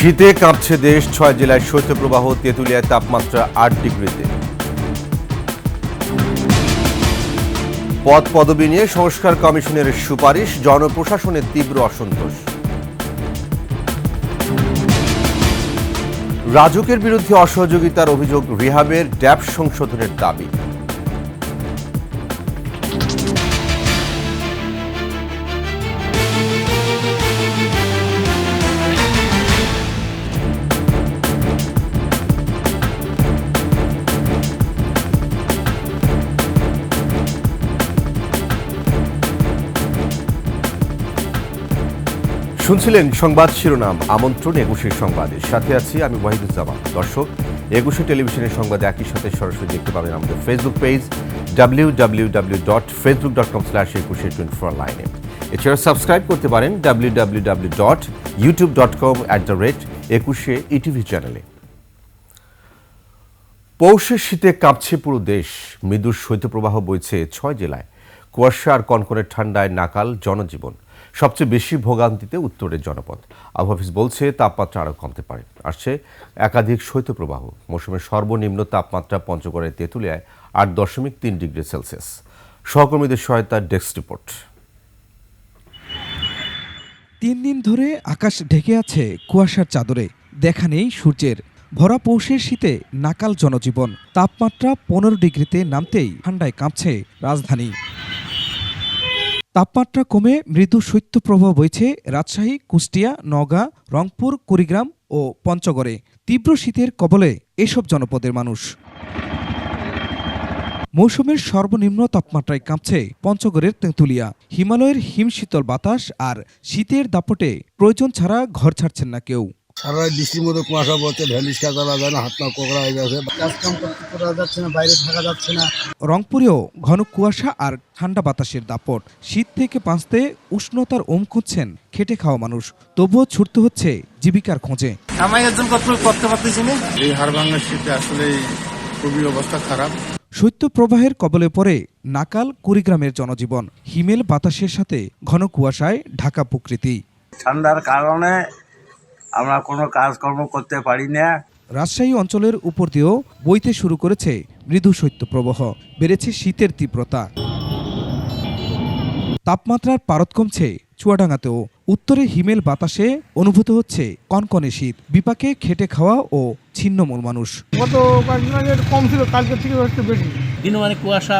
শীতে কাঁপছে দেশ, ৬ জেলায় শৈত্যপ্রবাহ, তেঁতুলিয়ায় তাপমাত্রা ৮ ডিগ্রিতে। পদ পদবি নিয়ে সংস্কার কমিশনের সুপারিশ, জনপ্রশাসনের তীব্র অসন্তোষ। রাজুকের বিরুদ্ধে অসহযোগিতার অভিযোগ, রিহাবের ড্যাব সংশোধনের দাবি। শুনছিলেন সংবাদ শিরোনাম, আমন্ত্রণ ২১ সংবাদের সাথে আছি আমি ওয়াহিদুজ্জামান। দর্শক, ২১ টেলিভিশনের সংবাদ একই সাথে সরাসরি দেখতে পাবেন আমাদের ফেসবুক পেজ www.facebook.com/2124 এছাড়া সাবস্ক্রাইব করতে পারেন www.youtube.com/21 চ্যানেলে। পৌষের শীতে কাঁপছে পুরো দেশ, মৃদু শৈত্যপ্রবাহ বইছে ৬ জেলায়। কুয়াশা আর কনকনের ঠান্ডায় নাকাল জনজীবন। সবচেয়ে বেশি ভোগান্তিতে উত্তরের জনপদ। আবহাওয়া অফিস বলছে তাপমাত্রা আরও কমতে পারে। আসছে একাধিক শৈত্যপ্রবাহ। মৌসুমের সর্বনিম্ন তাপমাত্রা পঞ্চগড়ের তেঁতুলিয়ায় ৮.৩ ডিগ্রি সেলসিয়াস। সহকর্মীদের সহায়তায় ডেস্ক রিপোর্ট। ৩ দিন ধরে আকাশ ঢেকে আছে কুয়াশার চাদরে, দেখা নেই সূর্যের। ভরা পৌষের শীতে নাকাল জনজীবন। তাপমাত্রা ১৫ ডিগ্রিতে নামতেই ঠান্ডায় কাঁপছে রাজধানী। তাপমাত্রা কমে মৃদু শৈত্যপ্রবাহ বইছে রাজশাহী, কুষ্টিয়া, নওগাঁ, রংপুর, কুড়িগ্রাম ও পঞ্চগড়ে। তীব্র শীতের কবলে এসব জনপদের মানুষ। মৌসুমের সর্বনিম্ন তাপমাত্রায় কাঁপছে পঞ্চগড়ের তেঁতুলিয়া। হিমালয়ের হিমশীতল বাতাস আর শীতের দাপটে প্রয়োজন ছাড়া ঘর ছাড়ছেন না কেউ। সারা বৃষ্টির মধ্যে কুয়াশা পড়ছে, ভ্যালিস কাটা যায় না, হাত পা কোকড়া হয়ে গেছে, কাজ কাম করতে করা যাচ্ছে না, বাইরে থাকা যাচ্ছে না। রংপুরেও ঘন কুয়াশা আর ঠান্ডা বাতাসের দাপট। শীত থেকে বাঁচতে উষ্ণতার ওম খুঁজছেন খেটে খাওয়া মানুষ, তবুও ছুটতে হচ্ছে জীবিকার খোঁজে। করতে পারতেছি না। এই হাড়ভাঙ্গার শীতে আসলে খুবই অবস্থা খারাপ। শৈত্যপ্রবাহের কবলে পড়ে নাকাল কুড়িগ্রামের জনজীবন। হিমেল বাতাসের সাথে ঘন কুয়াশায় ঢাকা প্রকৃতি। ঠান্ডার কারণে আমরা কোনো কাজকর্ম করতে পারি না। রাজশাহী অঞ্চলের উপর দিয়েও বইতে শুরু করেছে মৃদু শৈত্যপ্রবাহ। বেড়েছে শীতের তীব্রতা। তাপমাত্রার পারদ কমছে চুয়াডাঙ্গাতেও। উত্তরে হিমেল বাতাসে অনুভূত হচ্ছে কনকনে শীত। বিপাকে খেটে খাওয়া ও ছিন্নমূল মানুষ। গত কয়েকদিন আগে কম ছিল, কালকে থেকে হচ্ছে বেশি। দিন মানে কুয়াশা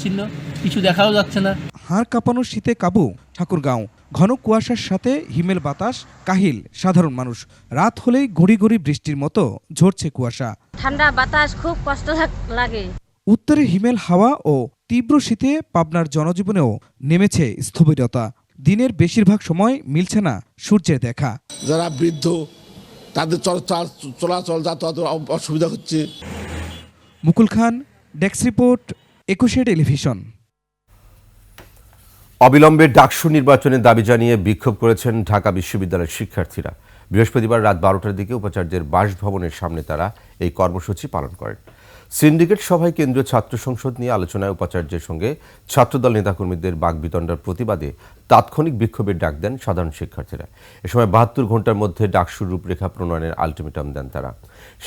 ছিল, কিছু দেখাও যাচ্ছে না। হাড় কাঁপানো শীতে কাবু ঠাকুরগাঁও। ঘন কুয়াশার সাথে হিমেল বাতাস, কাহিল সাধারণ মানুষ। রাত হলেই গড়ি গড়ি বৃষ্টির মতো ঝরছে কুয়াশা। ঠান্ডা বাতাস খুব কষ্ট লাগে। উত্তরে হিমেল হাওয়া ও তীব্র শীতে পাবনার জনজীবনেও নেমেছে স্থবিরতা। দিনের বেশিরভাগ সময় মিলছে না সূর্যের দেখা। যারা বৃদ্ধ তাদের চলাচল যাতায়াত অসুবিধা হচ্ছে। মুকুল খান, ডেস্ক রিপোর্ট, ২১ টেলিভিশন। অবিলম্বে ডাকসু নির্বাচনের দাবি জানিয়ে বিক্ষোভ করেছেন ঢাকা বিশ্ববিদ্যালয়ের শিক্ষার্থীরা। বৃহস্পতিবার রাত ১২টার দিকে উপাচার্যের বাসভবনের সামনে তারা এই কর্মসূচি পালন করেন। সিন্ডিকেট সভায় কেন্দ্রীয় ছাত্র সংসদ নিয়ে আলোচনায় উপাচার্যের সঙ্গে ছাত্রদল নেতাকর্মীদের বাকবিতণ্ডার প্রতিবাদে তাৎক্ষণিক বিক্ষোভের ডাক দেন সাধারণ শিক্ষার্থীরা। এ সময় ৭২ ঘণ্টার মধ্যে ডাকসুর রূপরেখা প্রণয়নের আলটিমেটাম দেন তারা।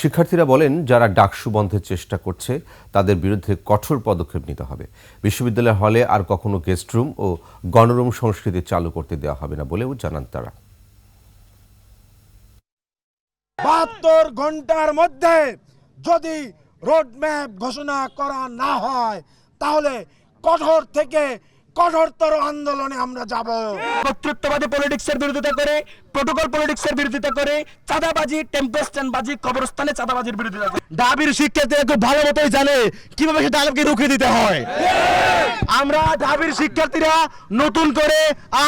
শিক্ষার্থীরা বলেন, যারা ডাকসু বন্ধের চেষ্টা করছে তাদের বিরুদ্ধে কঠোর পদক্ষেপ নিতে হবে। বিশ্ববিদ্যালয়ের হলে আর কখনো গেস্ট রুম ও গণরুম সংস্কৃতি চালু করতে দেওয়া হবে না বলেও জানান তারা। ৭২ ঘন্টার মধ্যে যদি রোডম্যাপ ঘোষণা করা না হয় তাহলে কঠোর থেকে কঠোরতর আন্দোলনে আমরা যাব। কর্তৃত্ববাদী পলিটিক্সের বিরোধিতা করে, প্রোটোকল পলিটিক্সের বিরোধিতা করে, চাঁদাবাজি, টেম্পেস্টেনবাজি, কবরস্থানে চাঁদাবাজির বিরোধিতা করে। ঢাবির শিক্ষার্থীরা খুব ভালো মতোই জানে কিভাবে সেটা আলমকে রুখে দিতে হয়। আমরা ঢাবির শিক্ষার্থীরা নতুন করে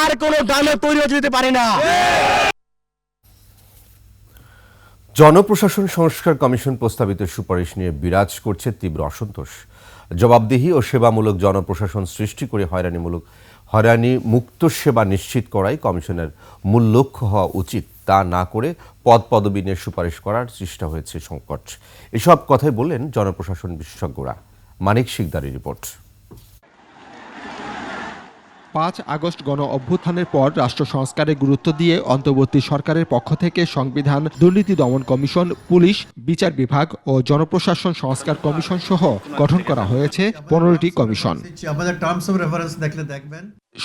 আর কোনো দামে তৈরি হতে দিতে পারি না। জনপ্রশাসন সংস্কার কমিশন প্রস্তাবিত সুপারিশ নিয়ে বিরাজ করছে তীব্র অসন্তোষ। জবাবদিহি ও সেবামূলক জনপ্রশাসন সৃষ্টি করে হয়রানি মুক্ত সেবা নিশ্চিত করাই কমিশনের মূল লক্ষ্য হওয়া উচিত। তা না করে পদ পদবি নিয়ে সুপারিশ করার চেষ্টা হয়েছে সংকট। এসব কথাই বললেন জনপ্রশাসন বিশেষজ্ঞরা। মানিক শিকদারের রিপোর্ট। 5 আগস্ট গণ অভ্যুত্থানের পর রাষ্ট্র সংস্কারে গুরুত্ব দিয়ে অন্তর্বর্তী সরকারের পক্ষ থেকে সংবিধান, দুর্নীতি দমন কমিশন, পুলিশ, বিচার বিভাগ ও জনপ্রশাসন সংস্কার কমিশন সহ গঠন করা হয়েছে 15টি কমিশন।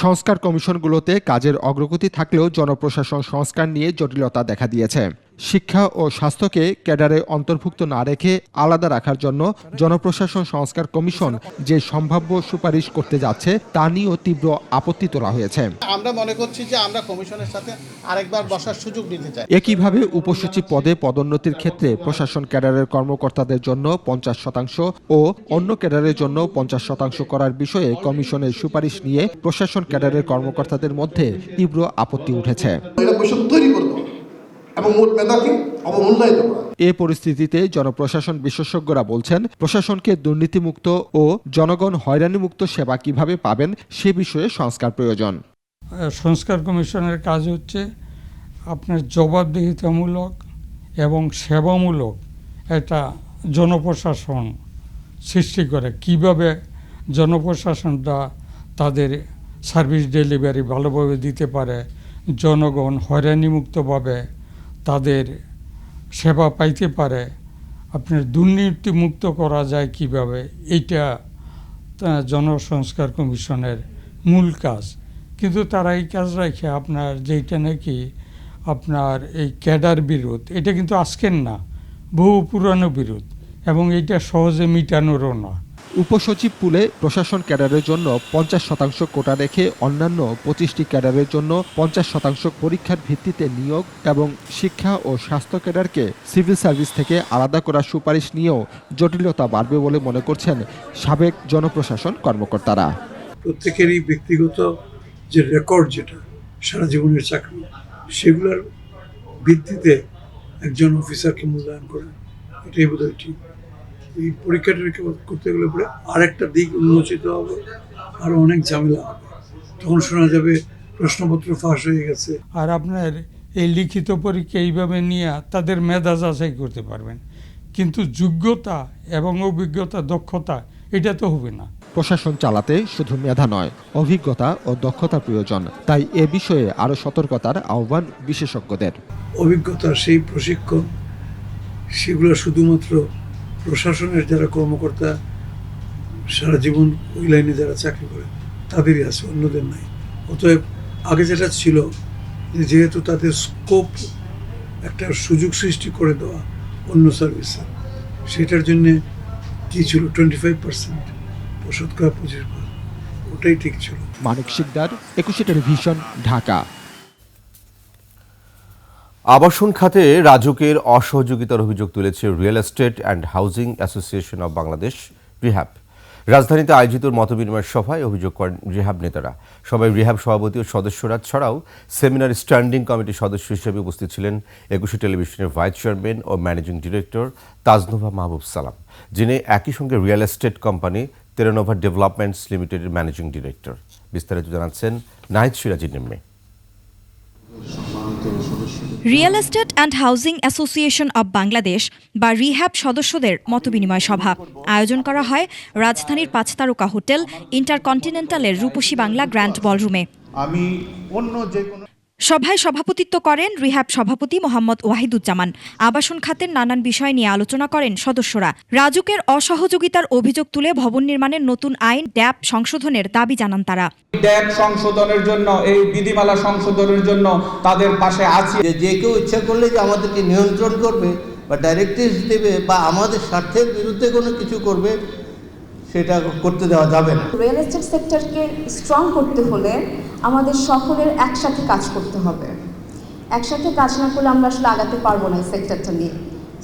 সংস্কার কমিশনগুলোতে কাজের অগ্রগতি থাকলেও জনপ্রশাসন সংস্কার নিয়ে জটিলতা দেখা দিয়েছে। শিক্ষা ও স্বাস্থ্যকে ক্যাডারে অন্তর্ভুক্ত না রেখে আলাদা রাখার জন্য জনপ্রশাসন সংস্কার কমিশন যে সম্ভাব্য সুপারিশ করতে যাচ্ছে তা নিয়েও তীব্র আপত্তি তোলা হয়েছে। আমরা মনে করছি যে আমরা কমিশনের সাথে আরেকবার বসার সুযোগ দিতে চাই। একইভাবে উপসচিব পদে পদোন্নতির ক্ষেত্রে প্রশাসন ক্যাডারের কর্মকর্তাদের জন্য 50% ও অন্য ক্যাডারের জন্য 50% করার বিষয়ে কমিশনের সুপারিশ নিয়ে প্রশাসন ক্যাডারের কর্মকর্তাদের মধ্যে তীব্র আপত্তি উঠেছে। এ পরিস্থিতিতে জনপ্রশাসন বিশেষজ্ঞরা বলছেন, প্রশাসনকে দুর্নীতিমুক্ত ও জনগণ হয়রানিমুক্ত সেবা কিভাবে পাবেন সে বিষয়ে সংস্কার প্রয়োজন। সংস্কার কমিশনের কাজ হচ্ছে আপনার জবাবদিহিতামূলক এবং সেবামূলক একটা জনপ্রশাসন সৃষ্টি করে, কিভাবে জনপ্রশাসনটা তাদের সার্ভিস ডেলিভারি ভালোভাবে দিতে পারে, জনগণ হয়রানিমুক্তভাবে তাদের সেবা পাইতে পারে, আপনার দুর্নীতিমুক্ত করা যায় কিভাবে, এইটা জনসংস্কার কমিশনের মূল কাজ। কিন্তু তারা এই কাজ রাখে আপনার যেটা নাকি আপনার এই ক্যাডার বিরোধ, এটা কিন্তু আজকের না, বহু পুরানো বিরোধ, এবং এটা সহজে মিটানোরও না। উপসচিব পুলে প্রশাসন ক্যাডারের জন্য 50% কোটা রেখে অন্যান্য 25টি ক্যাডারের জন্য 50% পরীক্ষার ভিত্তিতে নিয়োগ এবং শিক্ষা ও স্বাস্থ্য ক্যাডারকে সিভিল সার্ভিস থেকে আলাদা করার সুপারিশ নিয়েও জটিলতা বাড়বে বলে মনে করছেন সাবেক জনপ্রশাসন কর্মকর্তারা। প্রত্যেকেরই ব্যক্তিগত যে রেকর্ড, যেটা সারা জীবনের চাকরি, সেগুলোর ভিত্তিতে একজন অফিসারকে মূল্যায়ন করা, এটাই বোধহয় ঠিক। এই পরীক্ষাটা করতে গেলে পরে আরেকটা দিক উন্মোচিত হবে, আরও অনেক ঝামেলা হবে, তখন শোনা যাবে প্রশ্নপত্র ফাঁস হয়ে গেছে। আর আপনার এই লিখিত পরীক্ষা এইভাবে নিয়ে তাদের মেধা যাচাই করতে পারবেন, কিন্তু যোগ্যতা এবং অভিজ্ঞতা, দক্ষতা, এটা তো হবে না। প্রশাসন চালাতে শুধু মেধা নয়, অভিজ্ঞতা ও দক্ষতার প্রয়োজন। তাই এ বিষয়ে আরও সতর্কতার আহ্বান বিশেষজ্ঞদের। অভিজ্ঞতা, সেই প্রশিক্ষণ, সেগুলো শুধুমাত্র প্রশাসনের যারা কর্মকর্তা সারা জীবন ওই লাইনে যারা চাকরি করে তাদেরই আছে, অন্যদের নাই। অতএব আগে যেটা ছিল, যেহেতু তাদের স্কোপ একটা সুযোগ সৃষ্টি করে দেওয়া অন্য সার্ভিসে, সেটার জন্যে কী ছিল 25% শতকরা 25%, ওটাই ঠিক ছিল। মানিক শিকদার, 21 টেলিভিশন, ঢাকা। আবাসন খাতে রাজুকের অসহযোগিতার অভিযোগ তুলেছে real estate and housing association of Bangladesh, rehab. রাজধানীতে আয়োজিত মতবিনিময় সভায় অভিযোগ করেন রিহ্যাব নেতারা। সবাই রিহ্যাব সভাপতি ও সদস্যরা ছাড়াও সেমিনার স্ট্যান্ডিং কমিটির সদস্য হিসেবে উপস্থিত ছিলেন 21 টেলিভিশনের ভাইস চেয়ারম্যান ও ম্যানেজিং ডিরেক্টর তাজনোভা মাহবুব সালাম, যিনি একই সঙ্গে real estate company Terenova developments লিমিটেডের ম্যানেজিং ডিরেক্টর। বিস্তারিত জানাচ্ছেন Nahid Siraji Nimme. Real estate and housing association of Bangladesh বা রিহ্যাব সদস্যদের মতবিনিময় সভা আয়োজন করা হয় রাজধানীর 5 তারকা হোটেল ইন্টারকন্টিনেন্টালের রূপসী বাংলা গ্র্যান্ড বলরুমে। সভায় সভাপতিত্ব করেন রিহ্যাব সভাপতি মোহাম্মদ ওয়াহিদুজ্জামান। আবাসন খাতের নানান বিষয় নিয়ে আলোচনা করেন সদস্যরা। রাজুকের অসহযোগিতার অভিযোগ তুলে ভবন নির্মাণের নতুন আইন ড্যাব সংশোধনের দাবি জানান তারা। ড্যাব সংশোধনের জন্য, এই বিধিমালা সংশোধনের জন্য তাদের পাশে আছি। যে কেউ ইচ্ছা করলে যে আমাদেরকে নিয়ন্ত্রণ করবে বা ডাইরেক্টিভস দেবে বা আমাদের স্বার্থের বিরুদ্ধে কোনো কিছু করবে, সেটা করতে দেওয়া যাবে না। রিয়েল এস্টেট সেক্টরকে স্ট্রং করতে হলে আমাদের সকলের একসাথে কাজ করতে হবে। একসাথে কাজ না করলে আমরা আসলে আগাতে পারবো না এই সেক্টরটা নিয়ে।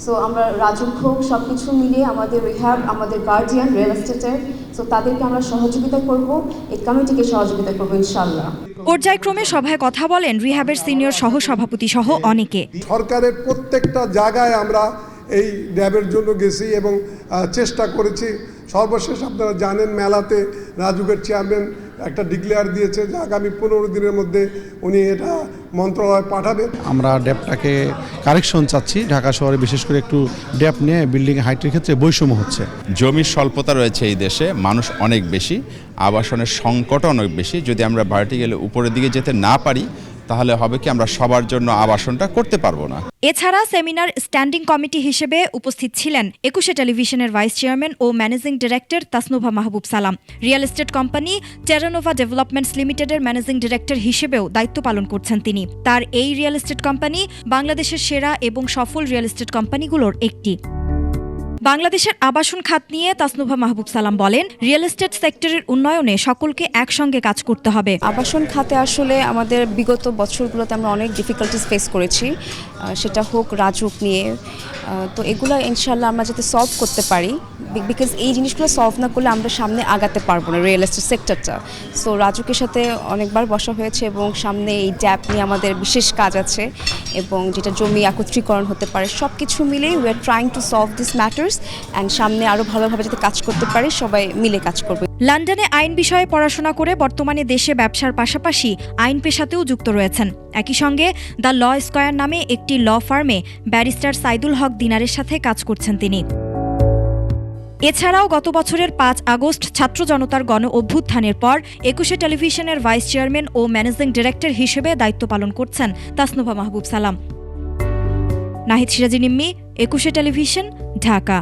সো আমরা রাজুক হোক, সব কিছু মিলিয়ে আমাদের রিহ্যাব, আমাদের গার্ডিয়ান রিয়েল এস্টেটের, সো তাদেরকে আমরা সহযোগিতা করব, এই কমিটিকে সহযোগিতা করবো ইনশাআল্লাহ। পর্যায়ক্রমে সভায় কথা বলেন রিহ্যাবের সিনিয়র সহ সভাপতি সহ অনেকে। সরকারের প্রত্যেকটা জায়গায় আমরা এই ড্যাবের জন্য গেছি এবং চেষ্টা করেছি। সর্বশেষ আপনারা জানেন, মেলাতে রাজুকের চেয়ারম্যান একটা ডিক্লেয়ার দিয়েছে যে আগামী 15 দিনের মধ্যে উনি এটা মন্ত্রণালয় পাঠাবে। আমরা ড্যাপটাকে কারেকশন চাচ্ছি। ঢাকা শহরে বিশেষ করে একটু ড্যাপ নিয়ে বিল্ডিং হাইটের ক্ষেত্রে বৈষম্য হচ্ছে। জমির স্বল্পতা রয়েছে এই দেশে, মানুষ অনেক বেশি, আবাসনের সংকটও অনেক বেশি। যদি আমরা ভার্টিক্যালি উপরের দিকে যেতে না পারি তাহলে হবে কি আমরা সবার জন্য আবাসনটা করতে পারবো না। এছাড়া সেমিনার স্ট্যান্ডিং কমিটি হিসেবে উপস্থিত ছিলেন ২১ টেলিভিশনের ভাইস চেয়ারম্যান ও ম্যানেজিং ডিরেক্টর তাসনুভা মাহবুব সালাম। রিয়েল এস্টেট কোম্পানি টেরানোভা ডেভেলপমেন্টস লিমিটেডের ম্যানেজিং ডিরেক্টর হিসেবেও দায়িত্ব পালন করছেন তিনি। তার এই রিয়েল এস্টেট কোম্পানি বাংলাদেশের সেরা এবং সফল রিয়েল এস্টেট কোম্পানিগুলোর একটি। বাংলাদেশের আবাসন খাত নিয়ে তাসনুভা মাহবুব সালাম বলেন, রিয়েল এস্টেট সেক্টরের উন্নয়নে সকলকে একসঙ্গে কাজ করতে হবে। আবাসন খাতে আসলে আমাদের বিগত বছরগুলোতে আমরা অনেক ডিফিকাল্টিস ফেস করেছি, সেটা হোক রাজুক নিয়ে। তো এগুলো ইনশাল্লাহ আমরা যাতে সলভ করতে পারি, বিকজ এই জিনিসগুলো সলভ না করলে আমরা সামনে আগাতে পারবো না রিয়েল এস্টেট সেক্টরটা। সো রাজুকের সাথে অনেকবার বসা হয়েছে এবং সামনে এই ড্যাপ নিয়ে আমাদের বিশেষ কাজ আছে এবং যেটা জমি একত্রীকরণ হতে পারে, সব কিছু মিলে we are trying to solve this matters and সামনে আরও ভালোভাবে যাতে কাজ করতে পারি, সবাই মিলে কাজ করবে। লন্ডনে আইন বিষয়ে পড়াশোনা করে বর্তমানে দেশে ব্যবসার পাশাপাশি আইন পেশাতেও যুক্ত রয়েছেন। একই সঙ্গে দ্য ল স্কয়ার নামে একটি ল ফার্মে ব্যারিস্টার সাইদুল হক দিনারের সাথে কাজ করছেন তিনি। এছাড়াও গত বছরের ৫ আগস্ট ছাত্র জনতার গণ অভ্যুত্থানের পর ২১ টেলিভিশনের ভাইস চেয়ারম্যান ও ম্যানেজিং ডিরেক্টর হিসেবে দায়িত্ব পালন করছেন তাসনুভা মাহবুব সালাম। নাহিদ সিরাজি নিম্মি, ২১ টেলিভিশন, ঢাকা।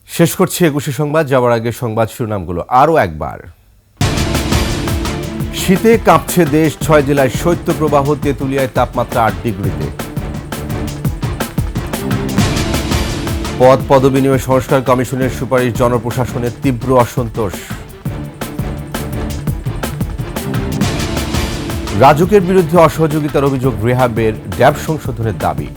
শেষ করছি ২১ সংবাদ। যাওয়ার আগে সংবাদ শিরোনামগুলো আরও একবার। শীতে কাঁপছে দেশ, ৬ জেলায় শৈত্যপ্রবাহ, তেঁতুলিয়ায় তাপমাত্রা ৮ ডিগ্রিতে। পদ পদবিনিময় সংস্কার কমিশনের সুপারিশ, জনপ্রশাসনের তীব্র অসন্তোষ। রাজুকের বিরুদ্ধে অসহযোগিতার অভিযোগ, রিহ্যাবের ড্যাব সংশোধনের দাবি।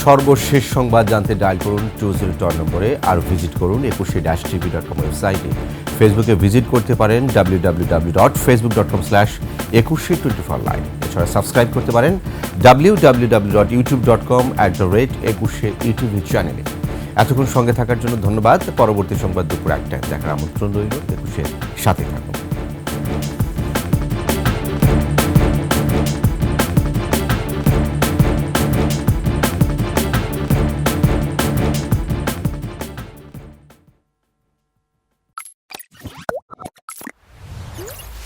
সর্বশেষ সংবাদ জানতে ডায়াল করুন 202 নম্বরে, আর ভিজিট করুন 21-tv.com ওয়েবসাইটে। ফেসবুকে ভিজিট করতে পারেন www.facebook.com/2124live। এছাড়া সাবস্ক্রাইব করতে পারেন www.youtube.com/21 চ্যানেলে। এতক্ষণ সঙ্গে থাকার জন্য ধন্যবাদ। পরবর্তী সংবাদ দুপুর ১টায় দেখার আমন্ত্রণ রইল। ২১-এর সাথে থাকুন।